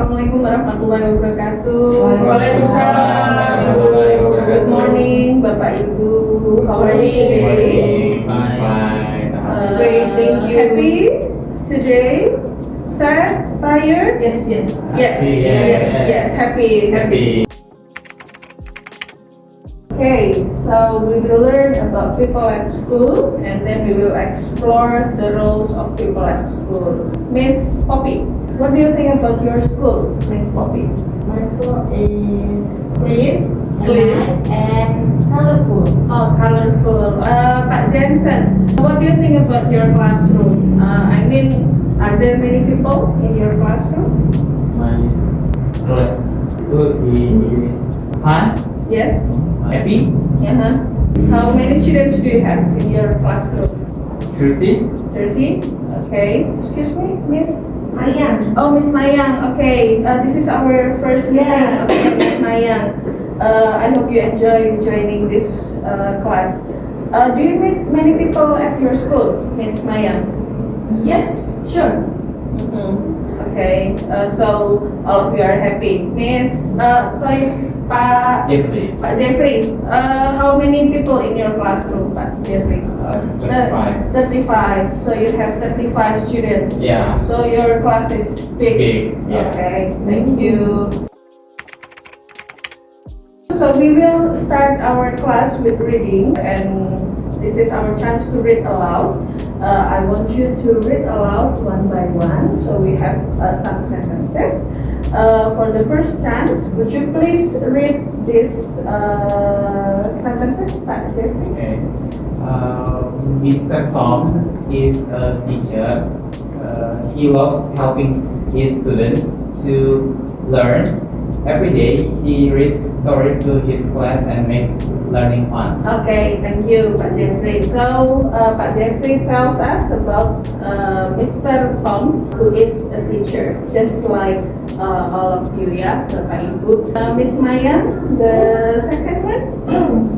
Assalamualaikum warahmatullahi wabarakatuh. Waalaikumsalam. Good morning, Bapak Ibu. How are you today? Fine. Great, thank you. Happy today? Sad? Tired? Yes. Yes. Happy. Okay, so we will learn about people at school, and then we will explore the roles of people at school. Miss Poppy, what do you think about your school, Miss Poppy? My school is clean, Clean. nice, and colorful. Oh, colorful. Pak Jensen, what do you think about your classroom? Are there many people in your classroom? My class school is fun, Yes. happy, Uh-huh. How many students do you have in your classroom? 30. 30. Okay. Excuse me, Miss. Ayang. Oh, Miss Mayang. Okay. This is our first meeting. Yeah. Okay, Miss Mayang. I hope you enjoy joining this class. Do you meet many people at your school, Miss Mayang? Yes, sure. Okay. So all of you are happy. Miss. Sorry, Pak. Jeffrey. Pak Jeffrey. How many people in your classroom, Pak Jeffrey? 35. 35. So you have 35 students. Yeah. So your class is big. Big, yeah. Okay, thank you. So we will start our class with reading, and this is our chance to read aloud. I want you to read aloud one by one. So we have some sentences. For the first chance, would you please read these sentences, Pak Jeffrey? Okay. Mr. Tom is a teacher. He loves helping his students to learn. Every day, he reads stories to his class and makes learning fun. Okay, thank you, Pak Jeffrey. So, Pak Jeffrey tells us about Mr. Tom, who is a teacher, just like all of you, ya, Bapak Ibu. Miss Maya, the second one.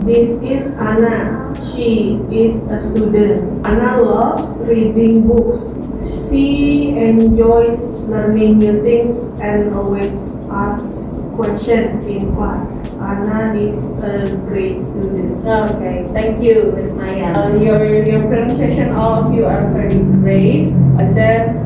This is Anna. She is a student. Anna loves reading books. She enjoys learning new things and always asks questions in class. Anna is a great student. Okay, thank you, Miss Maya. Your pronunciation, all of you are very great. And then,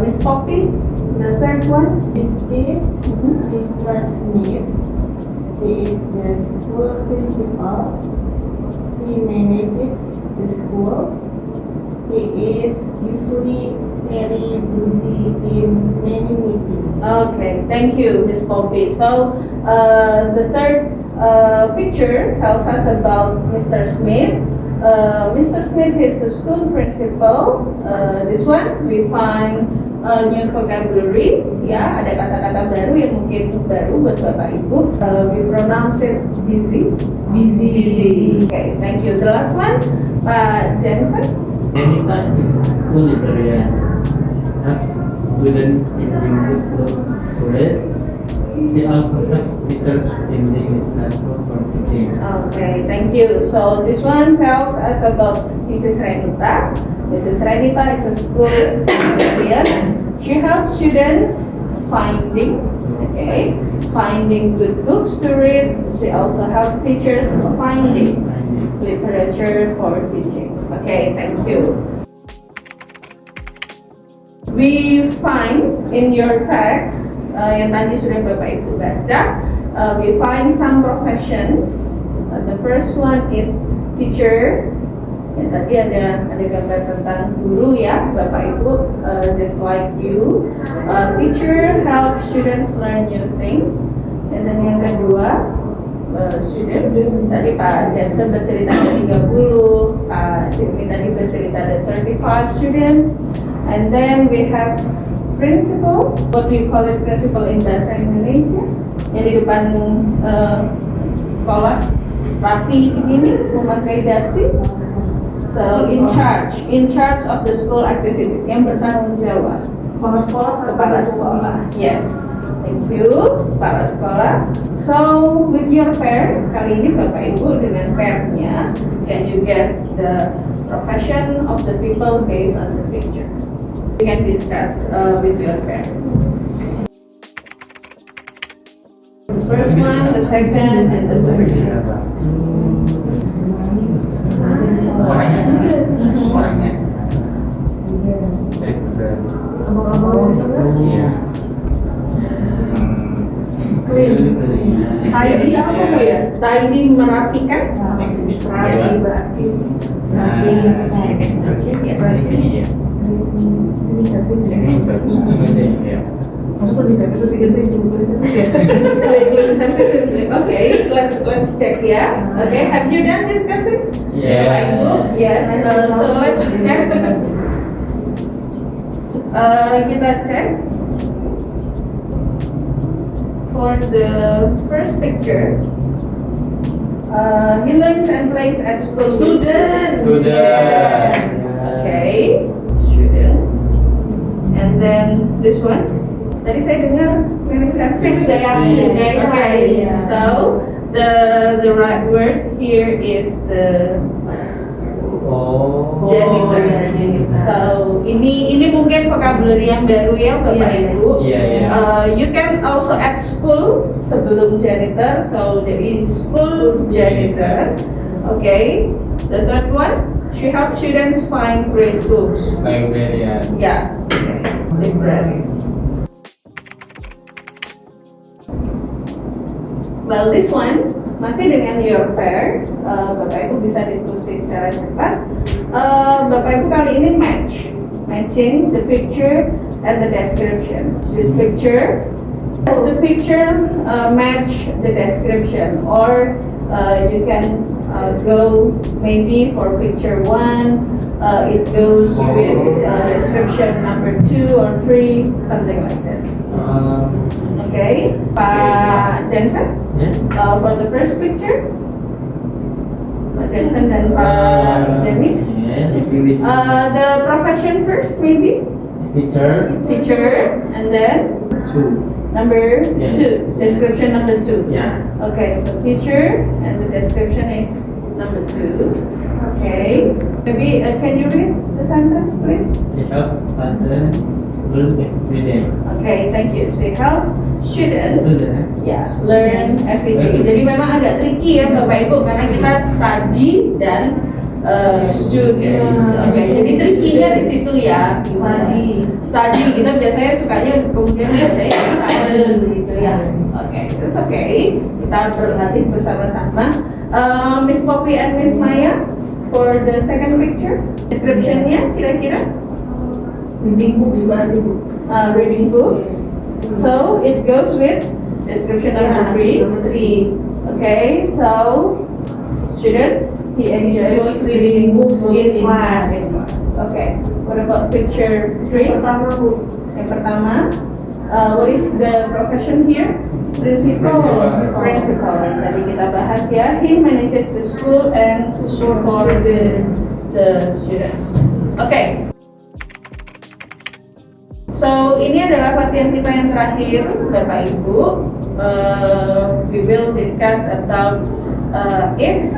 Miss Poppy, the third one. This is Mr. Smith. He is the school principal. He manages the school. He is usually very busy in many meetings. Okay, thank you, Miss Poppy. So, the third picture tells us about Mr. Smith. Mr. Smith is the school principal. This one, we find new vocabulary. Ya, ada kata-kata baru yang mungkin baru buat Bapak Ibu. We pronounce it busy. Busy. Okay, thank you. The last one, Pak Jensen. Anita is school librarian. Helps students in English books to read. She also helps teachers in the literature for teaching. Okay, thank you. So this one tells us about Mrs. Renita. Mrs. Renita is a school librarian. She helps students finding good books to read. She also helps teachers finding literature for teaching. Okay, thank you. We find in your text yang tadi sudah Bapak Ibu baca, we find some professions. The first one is teacher. Ya, tadi ada gambar tentang guru ya, Bapak Ibu, just like you. Teacher helps students learn new things. And then yang kedua, student. Tadi Pak Jensen bercerita ada 30, Pak Jimmy tadi bercerita ada 35 students. And then we have principal. What do you call it, principal in bahasa Indonesia? Yang di depan sekolah, rapi ini memakai dasi. So in charge of the school activities, yang bertanggung jawab. Kepala sekolah. Yes. Thank you, kepala sekolah. So with your pair, kali ini Bapak Ibu dengan pairnya, can you guess the profession of the people based on the picture? You can discuss with your pair. first one, the second, and the third. Sekolahnya, sekolahnya. Saya student. Iya. Clean. Tidy apa Bu ya? Tidy merapikan. Rapi berarti. Masuk bisa terus saya juga bisa. Okay, let's check ya. Okay, have you done discussing? Yes. Yes. So let's check. Kita cek. For the first picture, he learns and plays at school. Student. Okay, student. And then this one. Tadi saya dengar cleaning service. Okay, so the right word here is the Oh. janitor. So ini mungkin vocabulary yang baru ya Bapak Ibu. Iya. You can also add school sebelum janitor. So jadi school janitor. Okay. The third one, she helps students find great books. Librarian. Yeah. Library. Well, this one masih dengan your pair. Bapak Ibu bisa diskusi secara cepat. Bapak Ibu kali ini matching the picture and the description. This picture, the picture match the description, or you can go maybe for picture 1. It goes with description number 2 or 3, something like that. Okay, Pak Jensen. Yes. For the first picture, Pak Jensen dan Pak Jenny. Yes. The profession first, maybe Teachers. teacher, and then Two. number Yes. 2, description number 2. Yeah. Okay, so teacher and the description is number 2. Okay, maybe can you read the sentence, please? She helps students learn every day. Okay, thank you. She helps students. Students. Ya, learn every day. Jadi memang agak tricky ya Bapak Ibu karena kita study dan students. Oke, jadi tricky-nya di situ ya. Study kita biasanya sukanya kemudian bacanya students gitu ya. Oke, it's okay. Kita berlatih bersama-sama. Miss Poppy and Miss Maya for the second picture. Description-nya kira-kira? Reading books berarti Bu. Reading books. So it goes with description number 3. Number 3. Okay, so students, he enjoys reading books in class. Okay, what about picture 3? Pertama Bu. Yang pertama, what is the profession here? Principal. Principal. Yang tadi kita bahas ya. He manages the school and support the students. Okay. So ini adalah latihan kita yang terakhir, Bapak Ibu. We will discuss about is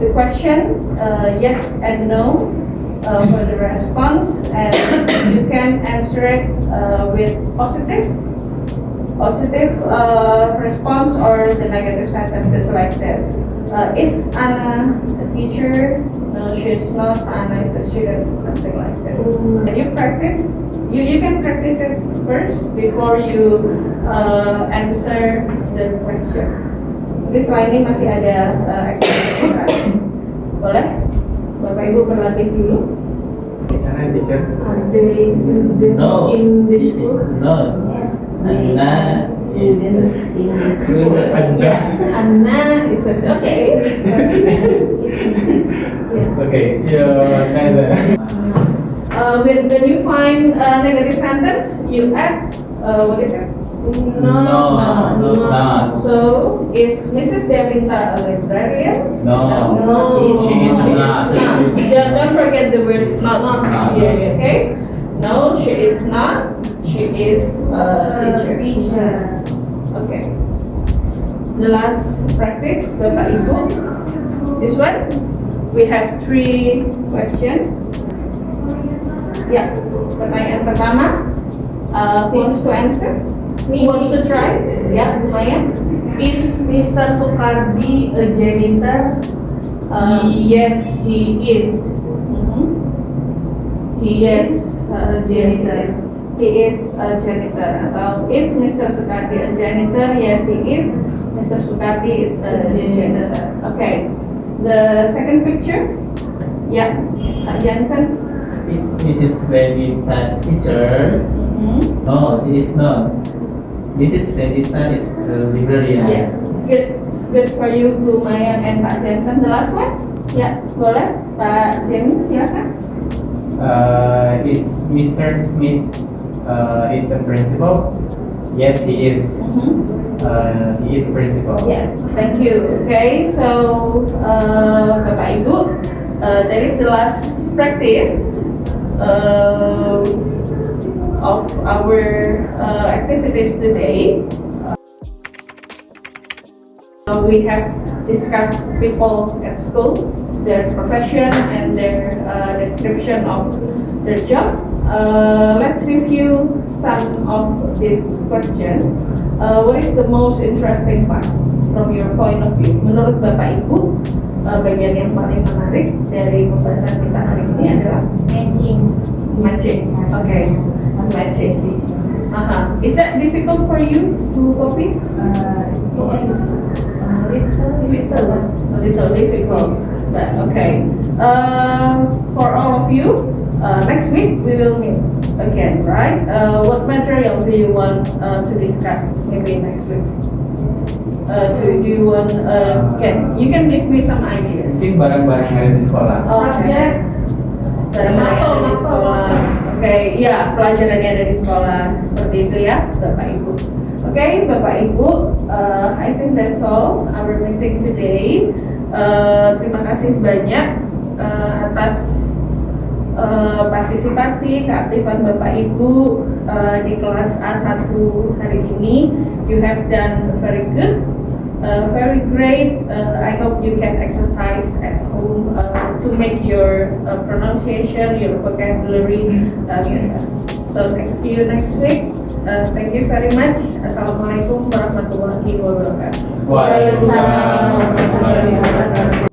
the question yes and no for the response, and you can answer it with positive response or the negative sentences like that. Is Anna a teacher? No, she's not. Anna is a student, something like that. Can you practice? You can practice it first before you answer the question. Jadi selain ini masih ada eksersis lain. Boleh? Bapak Ibu berlatih dulu. Di sana teacher. Are they students No. in this school? No. Anna is student. Anna is a okay. Okay. Yeah, kind of. When you find a negative sentence, you add what is it? No, not. So is Mrs. Devinta a librarian? No. She is not. Don't forget the word not here, okay? No, she is not. She is a teacher. Okay. The last practice, Bapak Ibu. This one, we have 3 questions. Ya, pertanyaan pertama, who wants to answer? Who wants to try? Ya, lumayan. Is Mr. Soekardi a janitor? Yes, he is. Mhm. He Yes, is a yes, janitor. yes. He is a janitor. Atau is Mr. Soekardi a janitor? Yes, he is. Mr. Soekardi is a janitor. Okay. The second picture. Yeah, Kak Jansen. Is Mrs. Benita teacher? Mhm. No, she is not. Mrs. Benita is a librarian. Yes, good for you, Bu Maya and Pak Jensen. The last one? Ya, boleh. Pak Jensen, silakan. Is Mr. Smith is a principal? Yes, he is. He is principal. Yes, thank you. Okay, so Bapak Ibu, that is the last practice of our activities today. We have discussed people at school, their profession and their description of their job. Let's review some of this question. What is the most interesting part from your point of view? Menurut Bapak Ibu, bagian yang paling menarik dari pembahasan kita hari ini adalah matching. Okay, matching. Is that difficult for you to copy? A little difficult, but okay. For all of you, next week we will meet again, right? What material do you want to discuss maybe next week? Do you want? You can give me some ideas. Mungkin barang-barang yang ada di sekolah. Subjek. Barang yang ada di sekolah. Oke, ya pelajaran yang ada di sekolah seperti itu ya, Bapak Ibu. Oke, Bapak Ibu, I think that's all our meeting today. Terima kasih banyak atas partisipasi keaktifan Bapak Ibu di kelas A1 hari ini. You have done very good, very great. I hope you can exercise at home to make your pronunciation, your vocabulary better. So see you next week. Thank you very much. Assalamualaikum warahmatullahi wabarakatuh. Waalaikumsalam warahmatullahi wabarakatuh.